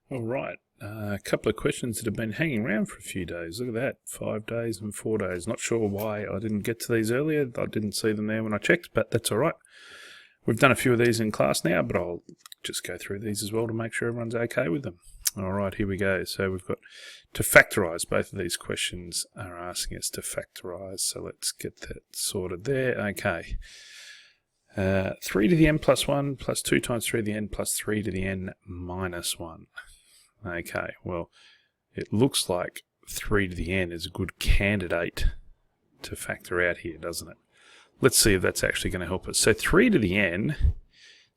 All right, a couple of questions that have been hanging around for a few days. Look at that, 5 days and 4 days. Not sure why I didn't get to these earlier. I didn't see them there when I checked, but that's all right. We've done a few of these in class now, but I'll just go through these as well to make sure everyone's okay with them. All right, here we go. So we've got to factorise. Both of these questions are asking us to factorise, so let's get that sorted there. Okay. 3 to the n plus 1 plus 2 times 3 to the n plus 3 to the n minus 1. Okay, well, it looks like 3 to the n is a good candidate to factor out here, doesn't it? Let's see if that's actually going to help us. So 3 to the n,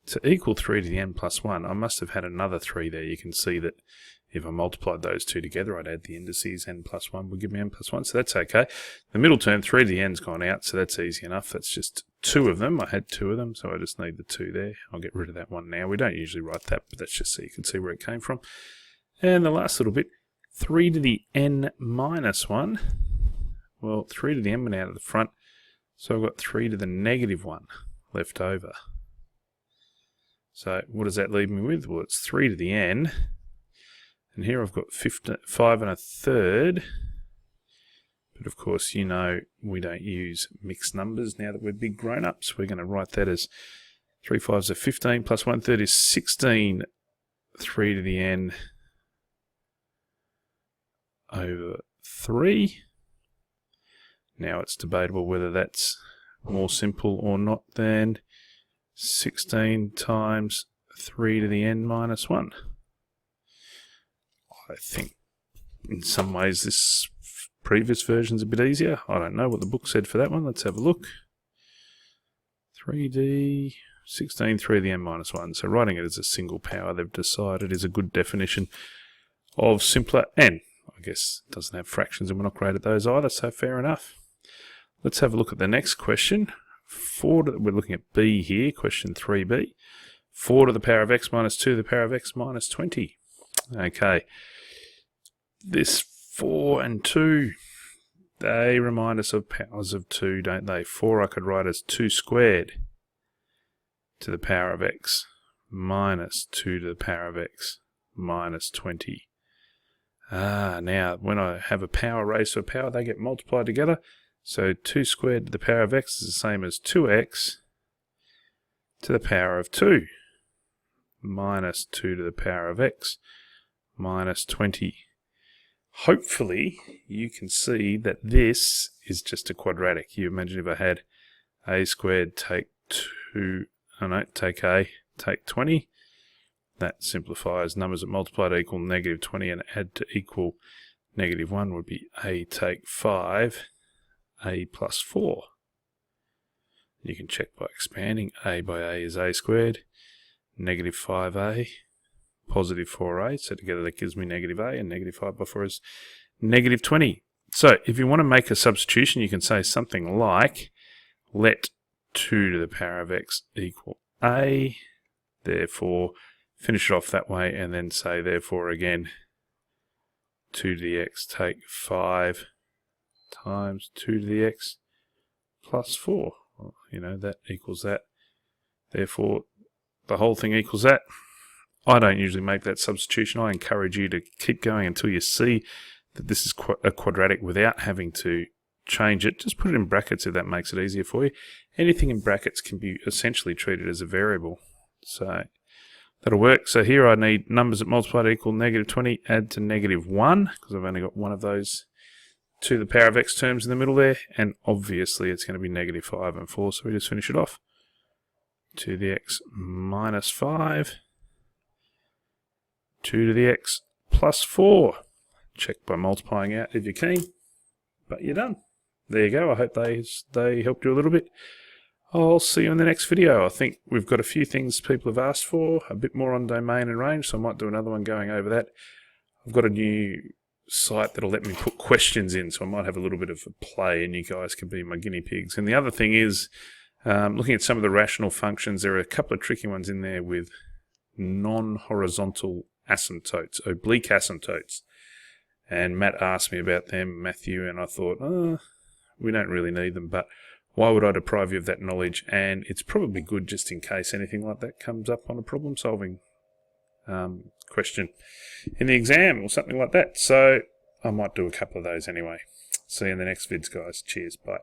to equal 3 to the n plus 1, I must have had another 3 there. You can see that if I multiplied those two together, I'd add the indices. N plus 1 would give me n plus 1, so that's okay. The middle term, 3 to the n's gone out, so that's easy enough. That's just 2 of them. I had 2 of them, so I just need the 2 there. I'll get rid of that one now. We don't usually write that, but that's just so you can see where it came from. And the last little bit, 3 to the n minus 1. Well, 3 to the n went out of the front, so I've got 3 to the negative 1 left over. So what does that leave me with? Well, it's 3 to the n. And here I've got 5 and a third. But of course, you know, we don't use mixed numbers now that we're big grown-ups. We're going to write that as 3 5s are 15 plus 1/3 is 16. 3 to the n over 3. Now it's debatable whether that's more simple or not than 16 times 3 to the n minus 1. I think in some ways this previous version's a bit easier. I don't know what the book said for that one. Let's have a look. 3d, 16, 3 to the n minus 1. So writing it as a single power, they've decided, is a good definition of simpler n. I guess it doesn't have fractions and we're not great at those either, so fair enough. Let's have a look at the next question. We're looking at b here, question 3b. 4 to the power of x minus 2 to the power of x minus 20. Okay. This 4 and 2, they remind us of powers of 2, don't they? 4 I could write as 2 squared to the power of x minus 2 to the power of x minus 20. Now, when I have a power raised to a power, they get multiplied together. So 2 squared to the power of x is the same as 2x to the power of 2 minus 2 to the power of x minus 20. Hopefully, you can see that this is just a quadratic. You imagine if I had a squared take 2, take a, take 20. That simplifies. Numbers that multiply to equal negative 20 and add to equal negative 1 would be a take 5, a plus 4. You can check by expanding. A by a is a squared, negative 5a, positive 4a, so together that gives me negative a, and negative 5 by 4 is negative 20. So if you want to make a substitution, you can say something like, let 2 to the power of x equal a, therefore finish it off that way, and then say, therefore again, 2 to the x take 5 times 2 to the x plus 4. Well, you know, that equals that. Therefore, the whole thing equals that. I don't usually make that substitution. I encourage you to keep going until you see that this is a quadratic without having to change it. Just put it in brackets if that makes it easier for you. Anything in brackets can be essentially treated as a variable. So that'll work. So here I need numbers that multiply to equal negative 20, add to negative 1, because I've only got one of those to the power of x terms in the middle there, and obviously it's going to be negative 5 and 4, so we just finish it off. 2 to the x minus 5, 2 to the x plus 4. Check by multiplying out if you're keen, but you're done. There you go. I hope they helped you a little bit. I'll see you in the next video. I think we've got a few things people have asked for, a bit more on domain and range, so I might do another one going over that. I've got a new site that'll let me put questions in, so I might have a little bit of a play and you guys can be my guinea pigs. And the other thing is, looking at some of the rational functions, there are a couple of tricky ones in there with non-horizontal asymptotes, oblique asymptotes. And Matt asked me about them, Matthew, and I thought, we don't really need them, but why would I deprive you of that knowledge? And it's probably good just in case anything like that comes up on a problem-solving question in the exam or something like that. So I might do a couple of those anyway. See you in the next vids, guys. Cheers. Bye.